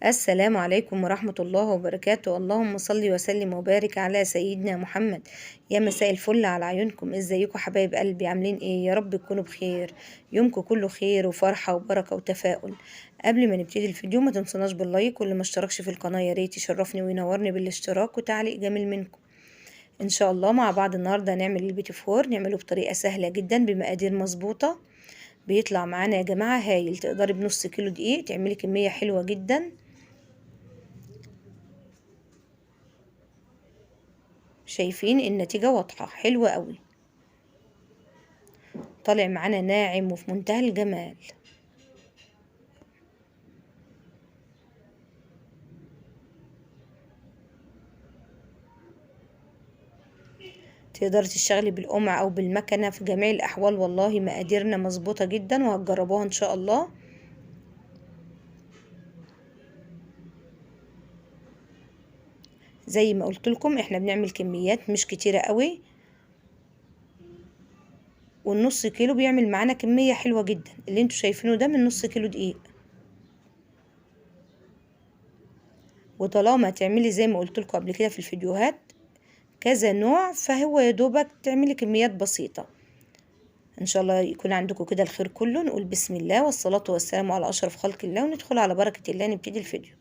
السلام عليكم ورحمة الله وبركاته. اللهم صل وسلم وبارك على سيدنا محمد. يا مساء الفل على عيونكم، ازيكم حبايب قلبي؟ عاملين ايه؟ يا رب تكونوا بخير، يومكم كله خير وفرحة وبركة وتفاؤل. قبل ما نبتدي الفيديو ما تنسوناش باللايك، واللي ما اشتركش في القناة يا ريت يشرفني وينورني بالاشتراك وتعليق جميل منكم. ان شاء الله مع بعض النهارده هنعمل البيتي فور، نعمله بطريقة سهلة جدا بمقادير مظبوطة. بيطلع معانا يا جماعة هايل. تقدري بنص كيلو دقيق تعملي كمية حلوة جدا. شايفين النتيجة واضحة حلوة قوي، طالع معانا ناعم وفي منتهى الجمال. تقدري تشتغلي بالقمع او بالمكنة في جميع الاحوال، والله مقاديرنا مظبوطة جدا وهتجربوها ان شاء الله. زي ما قلت لكم احنا بنعمل كميات مش كتيرة قوي، والنص كيلو بيعمل معانا كمية حلوة جدا. اللي انتوا شايفينه ده من نص كيلو دقيق، وطالما تعملي زي ما قلت لكم قبل كده في الفيديوهات كذا نوع، فهو يا دوبك تعملي كميات بسيطة. ان شاء الله يكون عندكم كده الخير كله. نقول بسم الله والصلاة والسلام على اشرف خلق الله، وندخل على بركة الله نبتدي الفيديو.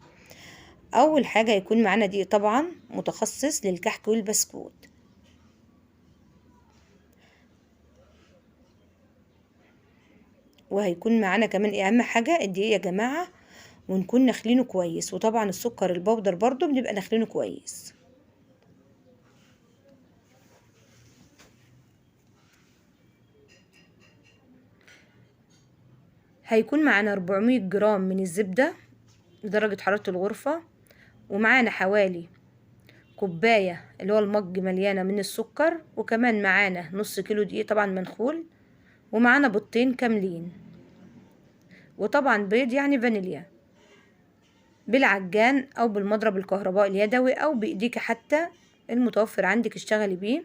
اول حاجة هيكون معانا دقيق طبعا متخصص للكحك والبسكوت، وهيكون معانا كمان اهم حاجة الدقيق يا جماعة، ونكون نخلينه كويس. وطبعا السكر البودر برضو بنبقى نخلينه كويس. هيكون معانا 400 جرام من الزبدة بدرجة حرارة الغرفة، ومعانا حوالي كوباية اللي هو المج مليانة من السكر، وكمان معانا نص كيلو دقيق طبعا منخول، ومعانا بيضتين كاملين، وطبعا بيض يعني فانيليا بالعجان او بالمضرب الكهربائي اليدوي او بايديك حتى المتوفر عندك اشتغلي بيه.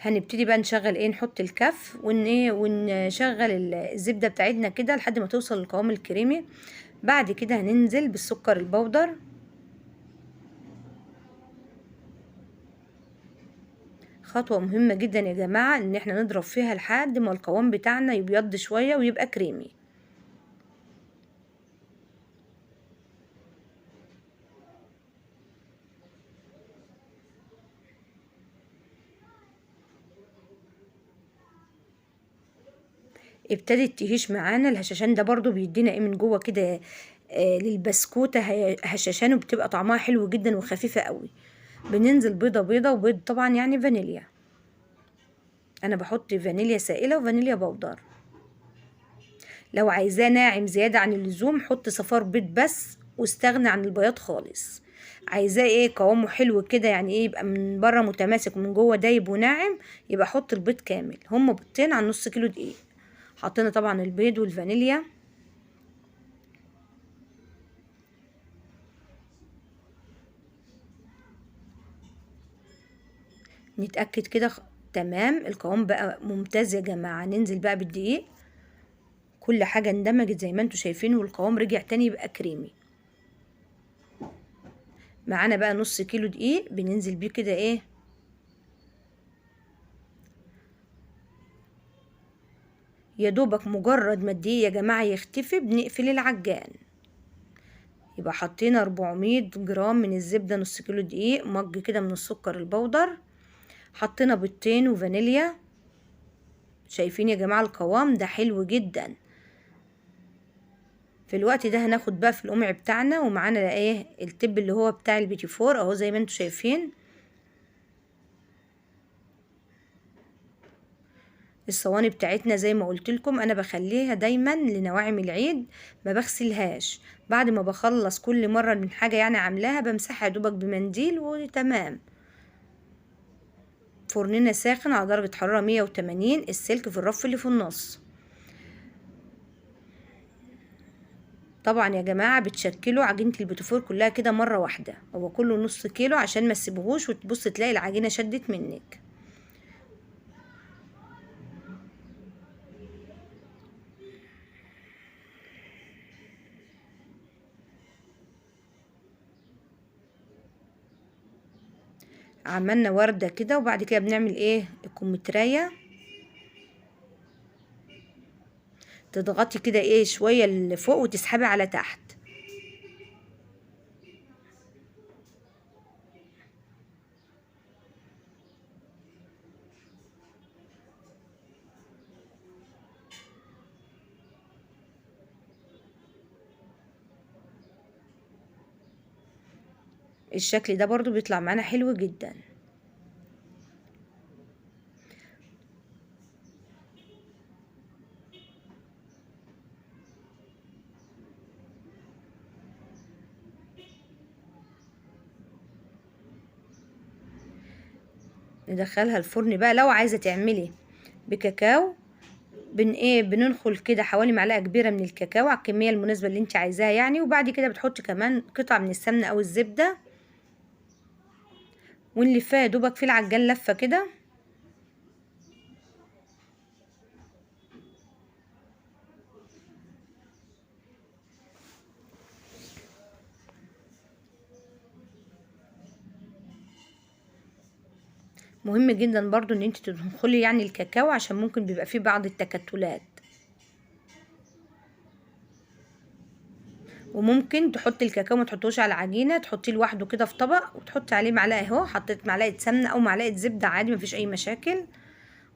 هنبتدي بقى نشغل نحط الكف ونشغل الزبدة بتاعتنا كده لحد ما توصل للقوام الكريمي. بعد كده هننزل بالسكر البودر، خطوة مهمة جدا يا جماعة ان احنا نضرب فيها لحد ما القوام بتاعنا يبيض شوية ويبقى كريمي. ابتدت تهيش معانا الهشاشان ده، برضو بيدينا من جوه كده للبسكوتة هشاشان، وبتبقى طعمها حلو جدا وخفيفة قوي. بننزل بيضة بيضة، وبيض طبعا يعني فانيليا. انا بحط فانيليا سائلة وفانيليا بودر. لو عايزاه ناعم زيادة عن اللزوم حط صفار بيض بس واستغنى عن البياض خالص. عايزاه قوامه حلو كده، يعني يبقى من بره متماسك ومن جوه دايب وناعم، يبقى حط البيض كامل. هما بيضتين على نص كيلو دقيق. حطينا طبعا البيض والفانيليا. نتأكد كده تمام القوام بقى ممتاز يا جماعة. ننزل بقى بالدقيق، كل حاجة اندمجت زي ما انتوا شايفين، والقوام رجع تاني يبقى كريمي. معانا بقى نص كيلو دقيق بننزل بيه كده يا دوبك مجرد ما الدقيق يا جماعة يختفي بنقفل العجان. يبقى حطينا 400 جرام من الزبدة، نص كيلو دقيق، مج كده من السكر البودر، حطينا بيضتين وفانيليا. شايفين يا جماعة القوام ده حلو جدا. في الوقت ده هناخد بقى في القمع بتاعنا، ومعانا التب اللي هو بتاع البيتي فور اهو زي ما انتوا شايفين. الصواني بتاعتنا زي ما قلت لكم انا بخليها دايما لنواعم العيد، ما بغسلهاش. بعد ما بخلص كل مرة من حاجة يعني عاملاها بمسحها دوبك بمنديل وتمام. فرننا ساخن على درجة حرارة 180، السلك في الرف اللي في النص. طبعا يا جماعة بتشكلوا عجينة البيتيفور كلها كده مرة واحدة، هو كله نص كيلو عشان ما تسيبوهوش وتبص تلاقي العجينة شدت منك. عملنا وردة كده، وبعد كده بنعمل ايه الكمثرية، تضغطي كده ايه شوية لفوق وتسحبي على تحت. الشكل ده برضو بيطلع معانا حلو جدا. ندخلها الفرن بقى. لو عايزة تعملي بكاكاو، بننخل كده حوالي معلقة كبيرة من الكاكاو على الكمية المناسبة اللي انت عايزاها يعني، وبعد كده بتحطي كمان قطع من السمنة او الزبدة، ونلفها دوبك في العجان لفة كده. مهم جدا برضو ان انت تدخلي يعني الكاكاو، عشان ممكن بيبقى فيه بعض التكتلات. وممكن تحطي الكاكاو ما تحطوش على العجينه، تحطيه لوحده كده في طبق وتحطي عليه معلقه اهو. حطيت معلقه سمنه او معلقه زبده عادي مفيش اي مشاكل،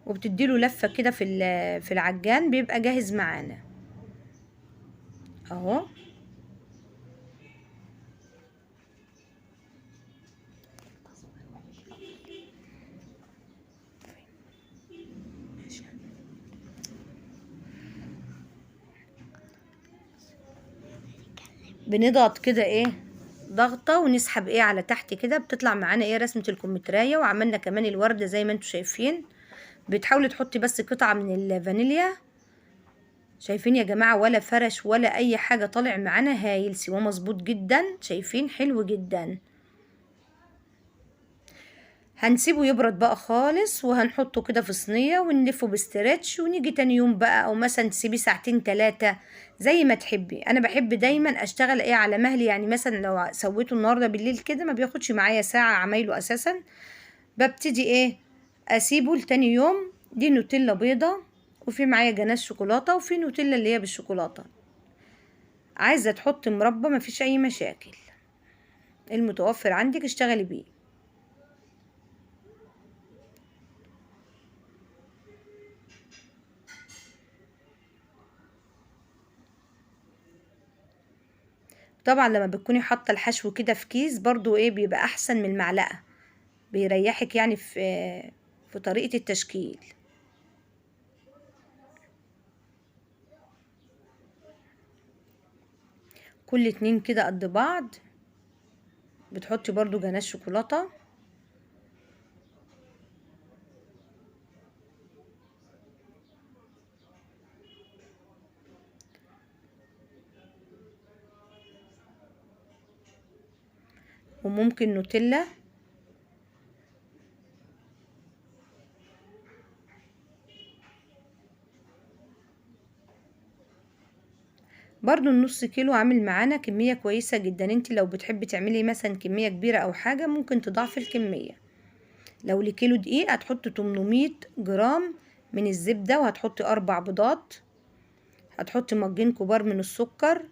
وبتديله لفه كده في العجان، بيبقى جاهز معانا اهو. بنضغط كده ايه ضغطه ونسحب ايه على تحت كده، بتطلع معانا ايه رسمه الكمثريه. وعملنا كمان الورده زي ما انتم شايفين. بتحاولي تحطي بس قطعه من الفانيليا. شايفين يا جماعه؟ ولا فرش ولا اي حاجه، طالع معانا هايل، سواه مظبوط جدا. شايفين؟ حلو جدا. هنسيبه يبرد بقى خالص، وهنحطه كده في صينية ونلفه بستريتش، ونيجي تاني يوم بقى، او مثلا تسيبيه ساعتين 3 زي ما تحبي. انا بحب دايما اشتغل ايه على مهلي، يعني مثلا لو سويته النهارده بالليل كده ما بياخدش معايا ساعة عمايله اساسا. ببتدي ايه اسيبه لتاني يوم. دي نوتيلا بيضة، وفي معايا جناش شوكولاتة، وفي نوتيلا اللي هي بالشوكولاتة. عايزة تحطي مربى مفيش اي مشاكل، المتوفر عندك اشتغلي بيه. طبعا لما بتكوني حاطه الحشو كده في كيس برضو ايه بيبقى احسن من المعلقه، بيريحك يعني في طريقه التشكيل. كل اتنين كده قد بعض. بتحطي برضو جناش شوكولاته. وممكن نوتيلا. برضو النص كيلو عامل معانا كمية كويسة جدا. انت لو بتحبي تعملي مثلا كمية كبيرة او حاجة ممكن تضاعفي الكمية. لو لكيلو دقيق هتحطي 800 جرام من الزبدة، وهتحطي 4 بيضات، هتحطي مجين كبار من السكر،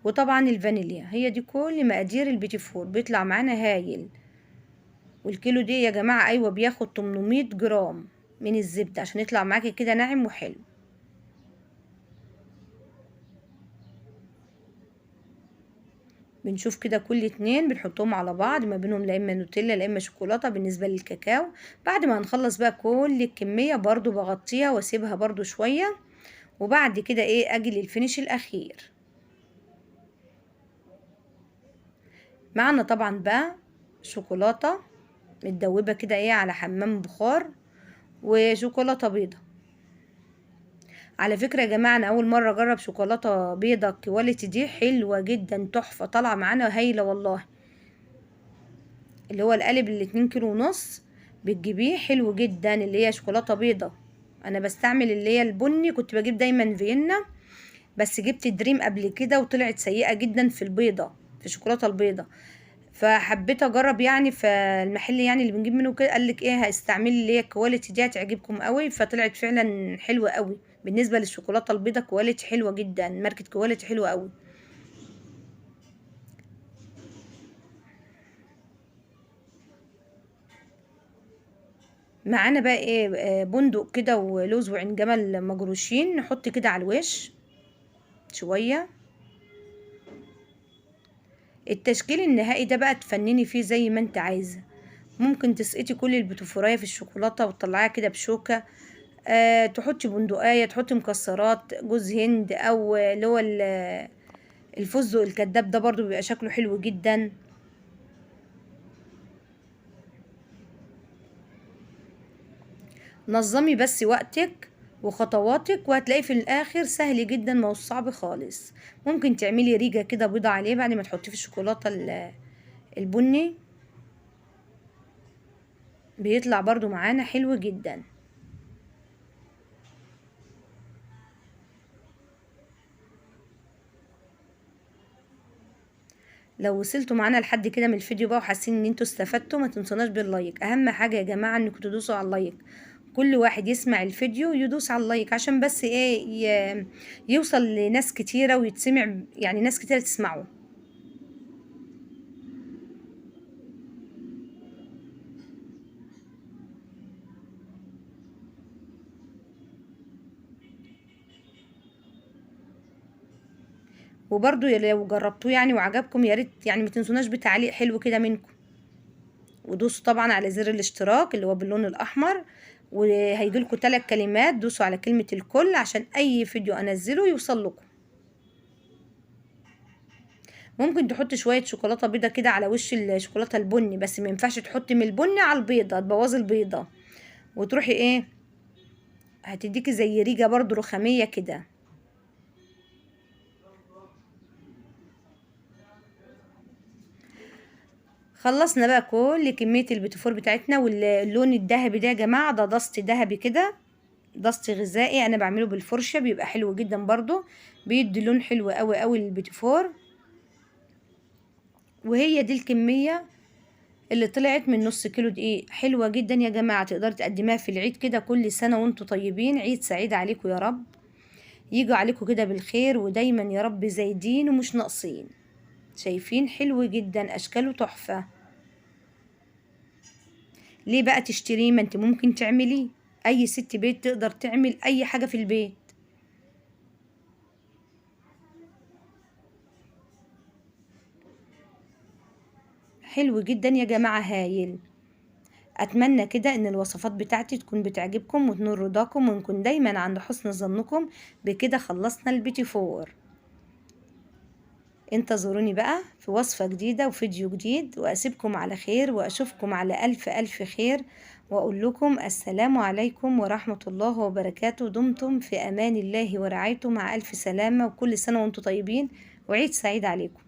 وطبعا الفانيليا. هي دي كل مقادير البيتي فور، بيطلع معانا هايل. والكيلو دي يا جماعة ايوه بياخد 800 جرام من الزبدة عشان يطلع معاكي كده ناعم وحلو. بنشوف كده كل اتنين بنحطهم على بعض، ما بينهم لا اما نوتيلا لا اما شوكولاتة بالنسبة للكاكاو. بعد ما هنخلص بقى كل الكمية برضو بغطيها واسيبها برضو شوية، وبعد كده ايه اجي للفينش الاخير. معنا طبعا بقى شوكولاتة متدوبة كده ايه على حمام بخار، وشوكولاتة بيضة. على فكرة يا جماعة انا اول مرة اجرب شوكولاتة بيضة كواليتي دي حلوة جدا، تحفة، طالعة معانا هايلة والله. اللي هو القالب ال2 كيلو ونص بتجيبيه حلو جدا، اللي هي شوكولاتة بيضة. انا بستعمل اللي هي البني، كنت بجيب دايما فيينا، بس جبت دريم قبل كده وطلعت سيئة جدا في البيضة، في الشوكولاتة البيضة. فحبيت اجرب يعني، فالمحل يعني اللي بنجيب منه كده قال لك ايه هستعملي اللي هي الكواليتي دي هتعجبكم قوي، فطلعت فعلا حلوه قوي. بالنسبه للشوكولاته البيضاء كواليتي حلوه جدا، ماركه كواليتي حلوه قوي. معانا بقى ايه بندق كده ولوز وعين جمل مجروشين، نحط كده على الوش شويه. التشكيل النهائي ده بقى تفنني فيه زي ما انت عايزه. ممكن تسقطي كل البتفورايه في الشوكولاته وتطلعيها كده بشوكه. تحطي بندقية، تحطي مكسرات جوز هند، او اللي هو الفستق الكداب ده برضو بيبقى شكله حلو جدا. نظمي بس وقتك وخطواتك وهتلاقي في الاخر سهل جدا، ما هو صعب خالص. ممكن تعملي ريجة كده بيضة عليه بعد ما تحطيه في الشوكولاتة البني، بيطلع برضو معانا حلو جدا. لو وصلتوا معانا لحد كده من الفيديو بقى وحاسين ان انتوا استفدتوا، ما تنسوناش باللايك. اهم حاجة يا جماعة انكم تدوسوا على اللايك. كل واحد يسمع الفيديو يدوس على اللايك عشان بس ايه يوصل لناس كتيرة ويتسمع، يعني ناس كتيرة تسمعه. وبرضو لو جربتوه يعني وعجبكم يا ريت يعني ما تنسوناش بتعليق حلو كده منكم. ودوسوا طبعا على زر الاشتراك اللي هو باللون الاحمر، وهيجيلكوا 3 كلمات، دوسوا على كلمة الكل عشان اي فيديو انزله يوصل لكم. ممكن تحطي شوية شوكولاتة بيضة كده على وش الشوكولاتة البني، بس ما ينفعش تحطي من البني على البيضة تبوظي البيضة. وتروحي ايه هتديكي زي ريجة برضو رخامية كده. خلصنا بقى كل كمية البيتيفور بتاعتنا، واللون الذهبي ده يا جماعة ده ضغط ذهبي كده، ضغط غذائي انا بعمله بالفرشة بيبقى حلو جدا برضو، بيدي لون حلو قوي قوي للبيتيفور. وهي دي الكمية اللي طلعت من نص كيلو دقيق، حلوة جدا يا جماعة. تقدري تقدميها في العيد كده. كل سنة وانتوا طيبين، عيد سعيد عليكم يا رب، يجوا عليكم كده بالخير ودايما يا رب زايدين ومش ناقصين. شايفين حلو جدا، اشكاله تحفة. ليه بقى تشتريه؟ ما انت ممكن تعمليه. اي ست بيت تقدر تعمل اي حاجة في البيت. حلو جدا يا جماعة، هايل. اتمنى كده ان الوصفات بتاعتي تكون بتعجبكم وتنور رضاكم، ونكون دايما عند حسن ظنكم. بكده خلصنا البيتي فور. انتظروني بقى في وصفة جديدة وفيديو جديد، واسيبكم على خير واشوفكم على الف الف خير، واقول لكم السلام عليكم ورحمة الله وبركاته. دمتم في امان الله ورعايته، مع الف سلامة، وكل سنة وانتم طيبين، وعيد سعيد عليكم.